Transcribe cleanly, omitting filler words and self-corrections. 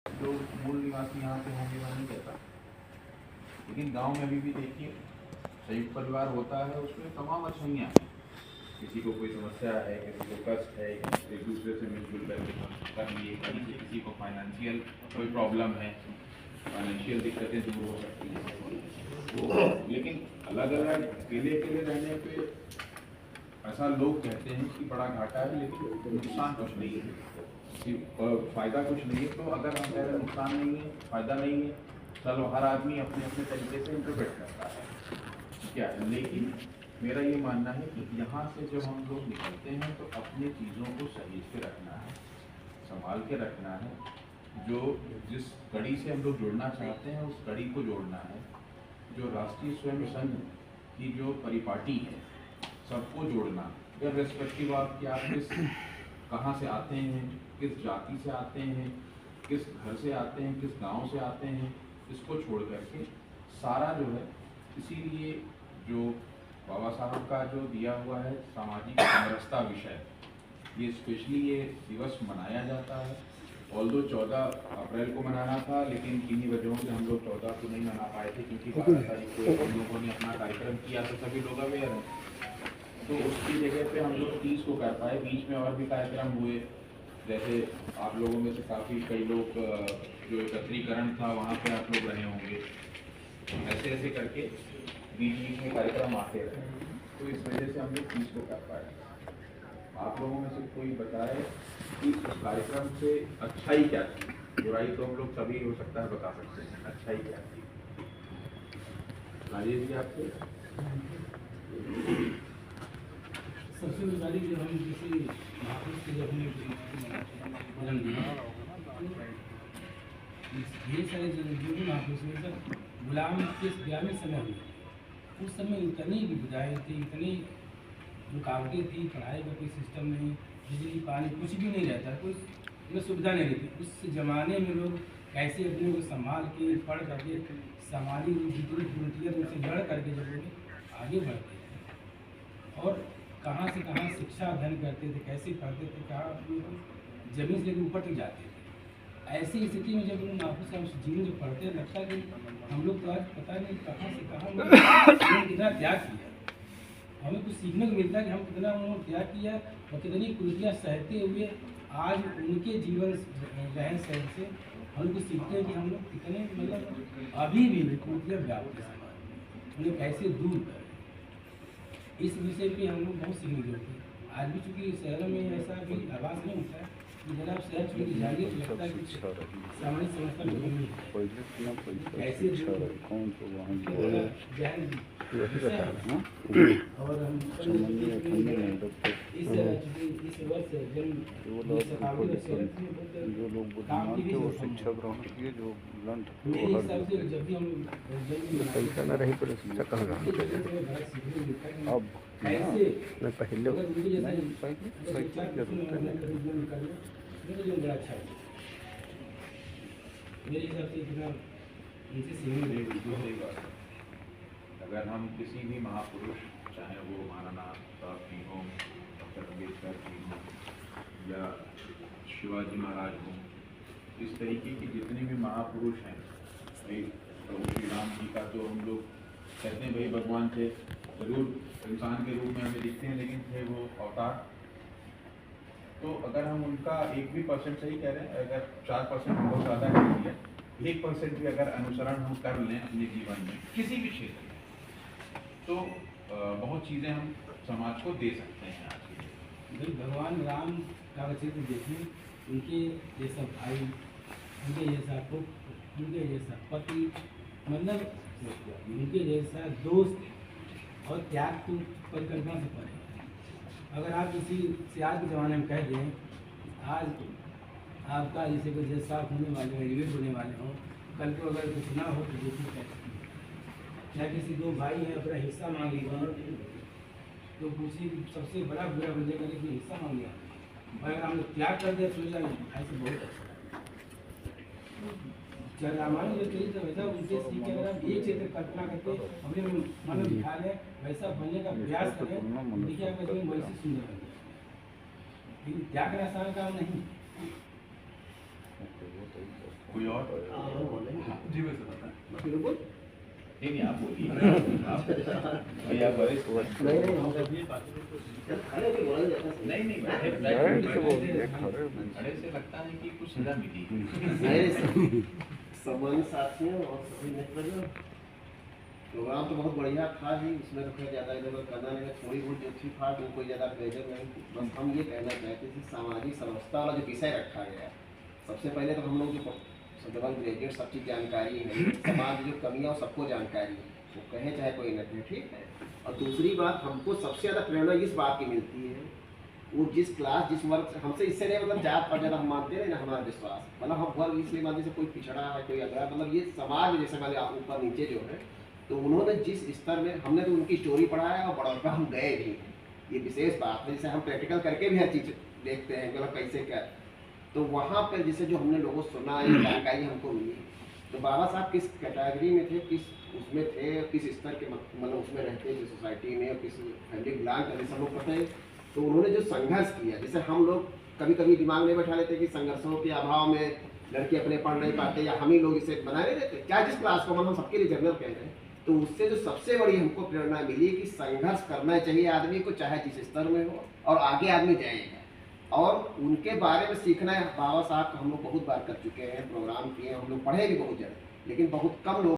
जो मूल निवासी यहाँ पे होंगे मैं नहीं कहता, लेकिन गांव में अभी भी देखिए संयुक्त परिवार होता है, उसमें तमाम अच्छाइयाँ हैं। किसी को कोई समस्या है, किसी को कष्ट है, एक दूसरे से मिलजुल करके कर लिए, कहीं से किसी को फाइनेंशियल कोई प्रॉब्लम है, फाइनेंशियल दिक्कतें दूर हो सकती हैं। तो लेकिन अलग अलग अकेले अकेले रहने पे ऐसा लोग कहते हैं कि बड़ा घाटा है, लेकिन नुकसान कुछ नहीं है, फ़ायदा कुछ नहीं है। तो अगर हम कह रहे हैं नुकसान नहीं है, फ़ायदा नहीं है, चलो हर आदमी अपने अपने तरीके से इंटरप्रेट करता है, क्या है। लेकिन मेरा ये मानना है कि यहाँ से जब हम लोग निकलते हैं तो अपनी चीज़ों को सहेज के रखना है, संभाल के रखना है। जो जिस कड़ी से हम लोग जुड़ना चाहते हैं उस कड़ी को जोड़ना है। जो राष्ट्रीय स्वयं संघ की जो परिपाटी है सबको जोड़ना, इर्रेस्पेक्टिव ऑफ कि आप किस कहाँ से आते हैं, किस जाति से आते हैं, किस घर से आते हैं, किस गांव से आते हैं, इसको छोड़ करके सारा जो है। इसीलिए जो बाबा साहब का जो दिया हुआ है सामाजिक समरसता विषय, ये स्पेशली ये दिवस मनाया जाता है। ऑल्दो 14 अप्रैल को मनाना था, लेकिन किन्हीं वजहों से हम लोग 14 को नहीं मना पाए थे, क्योंकि 12 तारीख को हम लोगों ने अपना कार्यक्रम किया तो सभी लोग अवेयर हैं। तो उसकी जगह पे हम लोग 30 को कर पाए। बीच में और भी कार्यक्रम हुए, जैसे आप लोगों में से काफ़ी कई लोग जो एकत्रीकरण था वहाँ पे आप लोग रहे होंगे, ऐसे ऐसे करके बीच बीच में कार्यक्रम आते रहे। तो इस वजह से हम लोग 30 को कर पाए। आप लोगों में से कोई बताए कि उस कार्यक्रम से अच्छाई क्या थी, बुराई तो हम लोग सभी हो सकता है बता सकते हैं, अच्छाई क्या थी। राजेश जी आपसे सबसे बुराई जब हम किसी महापुरुष के जब हमें जन्मदिन ये सारे जो भी महापुरुष हैं सब गुलामी समय हुए, उस समय इतनी विविधाएँ थी, इतनी रुकावटें थी, पढ़ाई का कोई सिस्टम नहीं, बिजली पानी कुछ भी नहीं रहता, कोई सुविधा नहीं रहती। उस ज़माने में लोग कैसे अपने को संभाल के पढ़ करके सामाजिक जितनी कुरीतियाँ उनसे लड़ करके जब लोग आगे बढ़ते थे और कहाँ से कहाँ शिक्षा अध्ययन करते थे, कैसे पढ़ते थे, कहाँ जमीन से लेकर ऊपर तक जाते थे। ऐसी स्थिति में जब लोग आपस में जीवन जो पढ़ते हैं, लगता है कि हम लोग तो आज पता नहीं कहाँ से कहाँ उन्होंने कितना त्याग किया। हमें कुछ सीखने को मिलता है कि हम कितना उन्होंने त्याग किया और कितनी कुरीतियाँ सहते हुए आज उनके जीवन रहन सहन से हम कुछ सीखते हैं कि हम लोग कितने मतलब अभी भी कुरीतियाँ व्याप्त हैं, उन्हें कैसे दूर करें। इस विषय पे हम लोग बहुत सीखने की होती है। आज भी चूँकि शहरों में ऐसा भी आवाज़ नहीं होता है कि जब आप शहर छोड़ के जाइए तो लगता है कि सामान्य समस्या नहीं है, कैसे और हम इस वर्ष जो लोग बुद्धिमान थे वो शिक्षा ग्रहण किए, जो ब्लंट थे वो हर जब भी हम पैसा न रही पर शिक्षा कहाँ ग्रहण करें। अब मैं पहले बड़ा अच्छा है मेरे हिसाब से इतना इनसे सीखने। अगर हम किसी भी महापुरुष, चाहे वो माननाथ साहब जी हों, डॉक्टर अम्बेडकर जी हों या शिवाजी महाराज हों, इस तरीके के जितने भी महापुरुष हैं, भाई प्रभु श्री राम जी का तो हम लोग कहते हैं भाई भगवान थे, जरूर इंसान के रूप में हमें दिखते हैं, लेकिन थे वो अवतार। तो अगर हम उनका 1% सही कह रहे हैं, अगर 4% बहुत ज़्यादा कर दिया, 1% भी अगर अनुसरण हम कर लें अपने जीवन में किसी भी क्षेत्र में, तो बहुत चीज़ें हम समाज को दे सकते हैं। आज के भगवान राम का चित्र देखिए, उनके जैसा भाई, उनके जैसा पुत्र, उनके जैसा पति, मतलब उनके जैसा दोस्त और त्याग को परिकल्पना से परे। अगर आप किसी से आज के ज़माने में कह दें आज आपका जैसे कोई जज साहब होने वाले हैं, एलिवेट होने वाले हों, कल को अगर कुछ ना हो तो देखिए क्या किसी दो भाई हैं अपना हिस्सा मांग लिया तो किसी सबसे बड़ा बुरा बंदे का लेकिन हिस्सा मांग लिया, और अगर हमने त्याग कर दिया सोचा ऐसे बहुत अच्छा। रामायण जो चरित्र वैसा उनके सीख के अगर आप एक क्षेत्र कल्पना करके अपने मन में बिठा लें, वैसा बनने का प्रयास करें, देखिए आपका जीवन वैसे सुंदर बन जाए। लेकिन त्याग आसान काम नहीं। कोई और? हाँ, जी वैसे बताएं। नहीं आप बोलिए। भैया वरिष्ठ नहीं खड़े से लगता है कि कुछ सजा मिली। सम्मानित साथियों और सभी मित्रों, प्रोग्राम तो बहुत बढ़िया था ही, उसमें तो कोई ज़्यादा इधर उधर करना नहीं, थोड़ी बहुत जो थी फाट वो कोई ज़्यादा प्रेजर नहीं थी। बस हम ये कहना चाहते थे सामाजिक समस्या वाला जो विषय रखा गया, सबसे पहले तो हम लोग जो डबल ग्रेजुएट सब चीज़ जानकारी है, समाज जो कमियाँ सबको जानकारी है, वो कहे चाहे कोई न कहे, ठीक है। और दूसरी बात, हमको सबसे ज़्यादा प्रेरणा इस बात की मिलती है, वो जिस क्लास जिस वर्ग से, हमसे इससे नहीं मतलब जात पर ज़्यादा हम मानते हैं ना, हमारा विश्वास मतलब हम वर्ग इसलिए मानते हैं कोई पिछड़ा है कोई अगड़ा, मतलब ये समाज जैसे मान आप ऊपर नीचे जो है, तो उन्होंने जिस स्तर में, हमने तो उनकी स्टोरी पढ़ा है और बड़ौदा हम गए भी हैं, ये विशेष बात है। जैसे हम प्रैक्टिकल करके भी हर चीज़ देखते हैं मतलब कैसे क्या, तो वहाँ पर जैसे जो हमने लोगों सुना ये जानकारी हमको मिली, तो बाबा साहब किस कैटेगरी में थे, किस उसमें थे, किस स्तर के मतलब उसमें रहते थे सोसाइटी में, किस फैमिली बिलोंग करते सब लोग पता है। तो उन्होंने जो संघर्ष किया, जैसे हम लोग कभी कभी दिमाग में बैठा लेते कि संघर्षों के अभाव में लड़के अपने पढ़ नहीं पाते या हम ही लोग इसे बना नहीं देते, क्या जिस क्लास को हम सबके लिए जनरल कह रहे हैं। तो उससे जो सबसे बड़ी हमको प्रेरणा मिली कि संघर्ष करना चाहिए आदमी को, चाहे जिस स्तर में हो, और आगे आदमी जाएगा। और उनके बारे में सीखना है, बाबा साहब हम लोग बहुत बार कर चुके हैं, प्रोग्राम किए, हम लोग पढ़े भी बहुत ज़्यादा, लेकिन बहुत कम लोग